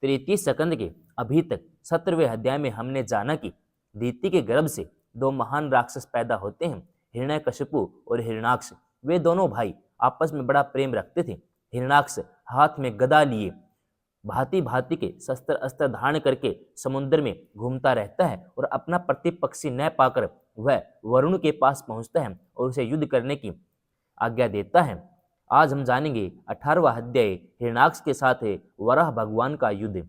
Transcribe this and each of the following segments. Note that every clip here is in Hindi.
तृतीय स्कंद के अभी तक 17वें अध्याय में हमने जाना कि दीति के गर्भ से दो महान राक्षस पैदा होते हैं, हिरण्यकशिपु और हिरण्याक्ष। वे दोनों भाई आपस में बड़ा प्रेम रखते थे। हिरण्याक्ष हाथ में गदा लिए भांति भांति के शस्त्र अस्त्र धारण करके समुद्र में घूमता रहता है और अपना प्रतिपक्षी न पाकर वह वरुण के पास पहुंचता है और उसे युद्ध करने की आज्ञा देता है। आज हम जानेंगे 18वां अध्याय हिरण्याक्ष के साथ है वराह भगवान का युद्ध।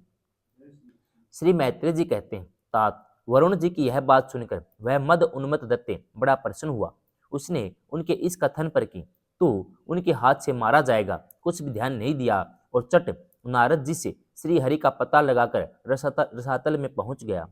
श्री मैत्रेय जी कहते हैं, तात वरुण जी की यह बात सुनकर वह मद उन्मत्त दत्ते बड़ा प्रसन्न हुआ। उसने उनके इस कथन पर कि तू उनके हाथ से मारा जाएगा कुछ भी ध्यान नहीं दिया और चट नारद जी से श्री हरि का पता लगाकर रसातल में पहुंच गया।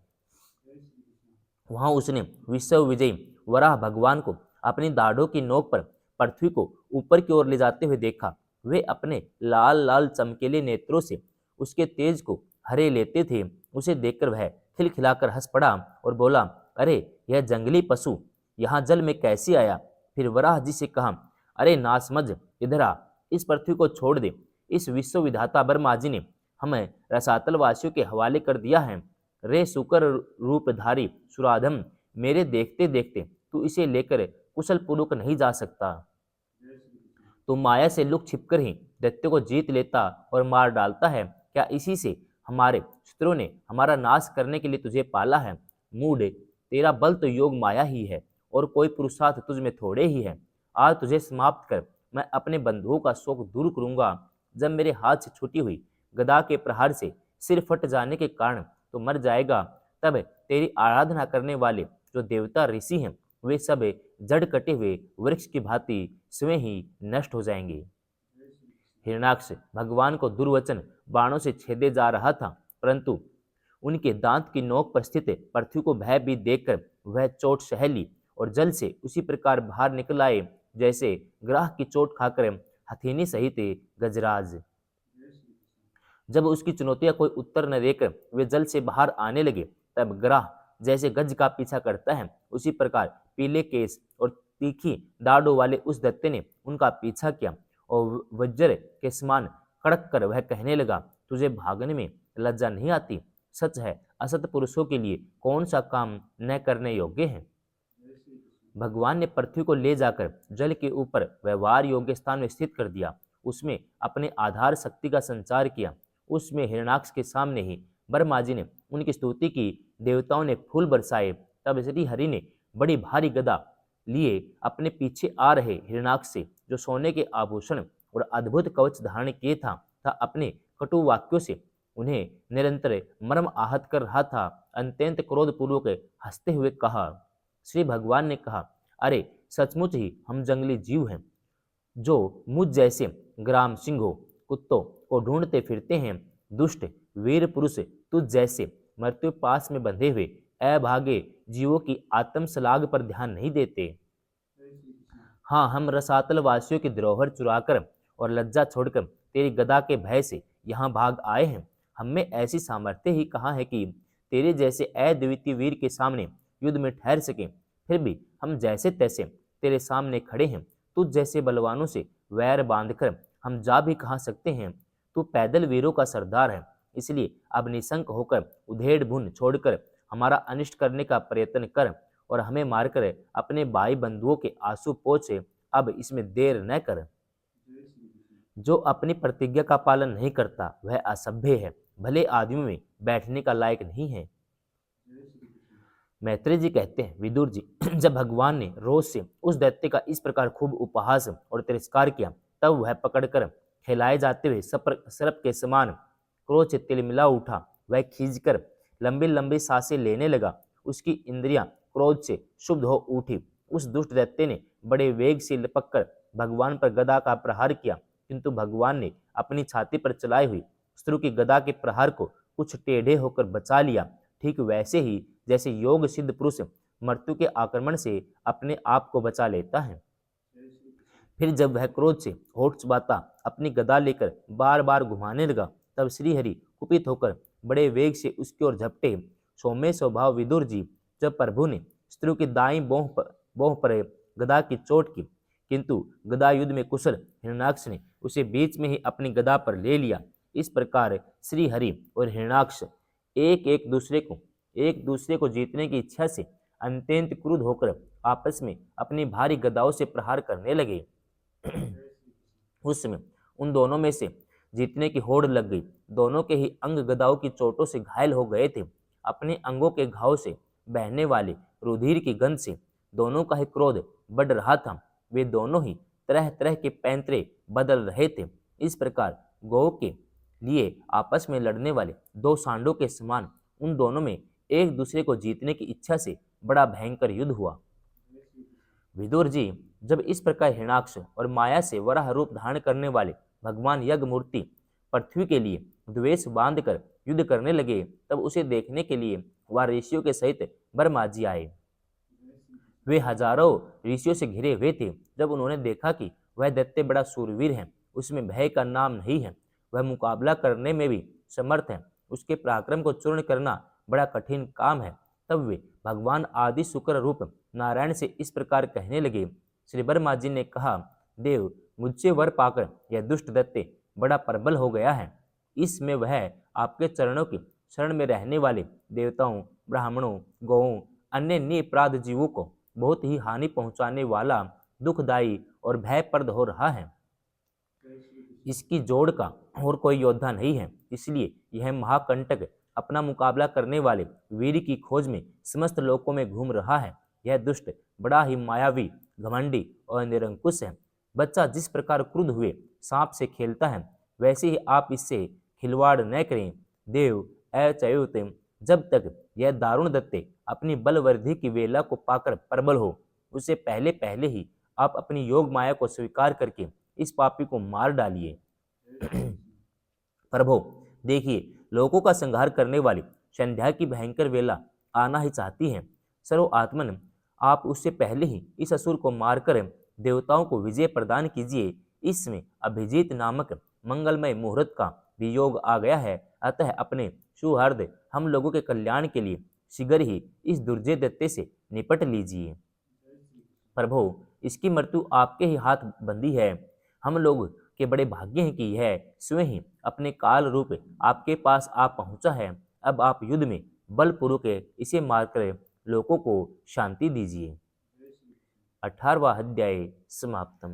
वहां उसने विश्व विजयी वराह भगवान को अपनी दाढ़ों की नोक पर पृथ्वी को ऊपर की ओर ले जाते हुए देखा। वे अपने लाल लाल चमकीले नेत्रों से उसके तेज को हरे लेते थे। उसे देखकर वह खिलखिलाकर हंस पड़ा और बोला, अरे यह जंगली पशु यहाँ जल में कैसे आया? फिर वराह जी से कहा, अरे नासमझ, इधर आ, इस पृथ्वी को छोड़ दे। इस विश्व विधाता ब्रह्मा जी ने हमें रसातल वासियों के हवाले कर दिया है। रे सुकर रूपधारी सुराधम, मेरे देखते देखते तू इसे लेकर कुशल पूर्वक नहीं जा सकता। तू माया से लुक छिपकर ही दैत्य को जीत लेता और मार डालता है। क्या इसी से हमारे शत्रुओं ने हमारा नाश करने के लिए तुझे पाला है? मूढ़, तेरा बल तो योग माया ही है और कोई पुरुषार्थ तुझ में थोड़े ही है। आज तुझे समाप्त कर मैं अपने बंधुओं का शोक दूर करूंगा। जब मेरे हाथ से छूटी हुई गदा के प्रहार से सिर फट जाने के कारण तो मर जाएगा, तब तेरी आराधना करने वाले जो देवता ऋषि हैं वे सब जड़ कटे हुए वृक्ष की भांति स्वयं ही नष्ट हो जाएंगे। हिरण्याक्ष भगवान को दुर्वचन बाणों से छेदे जा रहा था, परंतु उनके दांत की नोक पर स्थित पृथ्वी को भयभीत देखकर वह चोट सह ली और जल से उसी प्रकार बाहर निकल आए जैसे ग्राह की चोट खाकर हथेनी सहित गजराज। जब उसकी चुनौतियां कोई उत्तर न देकर वे जल से बाहर आने लगे, तब ग्राह जैसे गज का पीछा करता है उसी प्रकार पीले केस और तीखी दाढ़ों वाले उस दैत्य ने उनका पीछा किया और वज्र के समान कड़क कर वह कहने लगा, तुझे भागने में लज्जा नहीं आती? सच है, असत पुरुषों के लिए कौन सा काम न करने योग्य है। भगवान ने पृथ्वी को ले जाकर जल के ऊपर व्यवहार योग्य स्थान में स्थित कर दिया। उसमें अपने आधार शक्ति का संचार किया। उसमें हिरण्याक्ष के सामने ही ब्रह्मा जी ने उनकी स्तुति की, देवताओं ने फूल बरसाए। तब श्री हरि ने बड़ी भारी गदा लिए अपने पीछे आ रहे हिरण्याक्ष से, जो सोने के आभूषण और अद्भुत कवच धारण किए था अपने कटु वाक्यों से उन्हें निरंतर मर्म आहत कर रहा था। अत्यंत क्रोधपूर्वक हंसते हुए कहा, श्री भगवान ने कहा, अरे सचमुच ही हम जंगली जीव हैं जो मुझ जैसे ग्राम सिंहों कुत्तों को ढूंढते फिरते हैं। दुष्ट वीर पुरुष तुझ जैसे मृत्यु पास में बंधे हुए अभागे जीवों की आत्मशलाघ पर ध्यान नहीं देते। हाँ, हम रसातल वासियों की धरोहर चुराकर और लज्जा छोड़कर तेरी गदा के भय से यहाँ भाग आए हैं। हमें ऐसी सामर्थ्य ही कहाँ है कि तेरे जैसे अद्वितीय वीर के सामने युद्ध में ठहर सके। फिर भी हम जैसे तैसे तेरे सामने खड़े हैं। तुझ जैसे बलवानों से वैर बांधकर हम जा भी कहाँ सकते हैं। तू पैदल वीरों का सरदार है, इसलिए अब निशंक होकर उधेड़ बुन छोड़कर हमारा अनिष्ट करने का प्रयत्न कर और हमें मारकर अपने भाई बंधुओं के आंसू पोंछे। अब इसमें देर न कर। जो अपनी प्रतिज्ञा का पालन नहीं करता वह असभ्य है, भले आदमियों में बैठने का लायक नहीं है। मैत्रेय जी कहते हैं, विदुर जी, जब भगवान ने रोष से उस दैत्य का इस प्रकार खूब उपहास और तिरस्कार किया, तब वह पकड़कर खिलाए जाते हुए सर्प के समान क्रोध से तिलमिला उठा। वह खींचकर लंबी लंबी सांसें लेने लगा। उसकी इंद्रियां क्रोध से शुद्ध हो उठी। उस दुष्ट दैत्य ने बड़े वेग से लपककर भगवान पर गदा का प्रहार किया, किंतु भगवान ने अपनी छाती पर चलाई हुई शत्रु की गदा के प्रहार को कुछ टेढ़े होकर बचा लिया, ठीक वैसे ही जैसे योग सिद्ध पुरुष मृत्यु के आक्रमण से अपने आप को बचा लेता है। फिर जब वह क्रोध से होठ चबाता अपनी गदा लेकर बार बार घुमाने लगा, तब श्रीहरि कुपित होकर बड़े वेग से उसकी ओर झपटे। सौम्य स्वभाव विदुर जी, जब प्रभु ने शत्रु की दाईं बोह पर गदा की चोट की, किंतु गदा युद्ध में कुशल हिरण्याक्ष ने उसे बीच में ही अपनी गदा पर ले लिया। इस प्रकार श्री हरि और हिरणाक्ष एक दूसरे को जीतने की इच्छा से अत्यंत क्रुद्ध होकर आपस में अपनी भारी गदाओं से प्रहार करने लगे। उस समय उन दोनों में से जीतने की होड़ लग गई। दोनों के ही अंग गदाओं की चोटों से घायल हो गए थे। अपने अंगों के घाव से बहने वाले रुधिर की गंध से दोनों का ही क्रोध बढ़ रहा था। वे दोनों ही तरह तरह के पैंतरे बदल रहे थे। इस प्रकार गौ के लिए आपस में लड़ने वाले दो सांडों के समान उन दोनों में एक दूसरे को जीतने की इच्छा से बड़ा भयंकर युद्ध हुआ। विदुर जी, जब इस प्रकार हिरणाक्ष और माया से वराह रूप धारण करने वाले भगवान यज्ञ मूर्ति पृथ्वी के लिए द्वेष बांध कर युद्ध करने लगे, तब उसे देखने के लिए वह ऋषियों के सहित ब्रह्मा जी आए। वे हजारों ऋषियों से घिरे हुए थे। जब उन्होंने देखा कि वह दैत्य बड़ा सूरवीर है, उसमें भय का नाम नहीं है, वह मुकाबला करने में भी समर्थ है, उसके पराक्रम को चूर्ण करना बड़ा कठिन काम है, तब वे भगवान आदि शुक्र रूप नारायण से इस प्रकार कहने लगे। श्री ब्रह्मा जी ने कहा, देव, मुझसे वर पाकर यह दुष्ट दैत्य बड़ा प्रबल हो गया है। इसमें वह आपके चरणों की शरण में रहने वाले देवताओं, ब्राह्मणों, गौओं, अन्य निरपराध जीवों को बहुत ही हानि पहुंचाने वाला, दुखदायी और भयप्रद हो रहा है। इसकी जोड़ का और कोई योद्धा नहीं है, इसलिए यह महाकंटक अपना मुकाबला करने वाले वीर की खोज में समस्त लोकों में घूम रहा है। यह दुष्ट बड़ा ही मायावी, घमंडी और निरंकुश है। बच्चा जिस प्रकार क्रुद्ध हुए सांप से खेलता है, वैसे ही आप इससे खिलवाड़ न करें। देव, अच्युत, जब तक यह दारुण दैत्य अपनी बलवृद्धि की वेला को पाकर प्रबल हो, उसे पहले पहले ही आप अपनी योग माया को स्वीकार करके इस पापी को मार डालिए। प्रभो, देखिए, लोगों का संहार करने वाली संध्या की भयंकर वेला आना ही चाहती है। सर्व आत्मन, आप उससे पहले ही इस असुर को मारकर देवताओं को विजय प्रदान कीजिए। इसमें अभिजीत नामक मंगलमय मुहूर्त का भी योग आ गया है, अतः अपने सुहृद हम लोगों के कल्याण के लिए शीघ्र ही इस दुर्जय दैत्य से निपट लीजिए। प्रभो, इसकी मृत्यु आपके ही हाथ बंदी है। हम लोग के बड़े भाग्य हैं कि यह स्वयं ही अपने काल रूप आपके पास आ पहुंचा है। अब आप युद्ध में बलपूर्वक इसे मारकर लोगों को शांति दीजिए। 18वां अध्याय समाप्तम।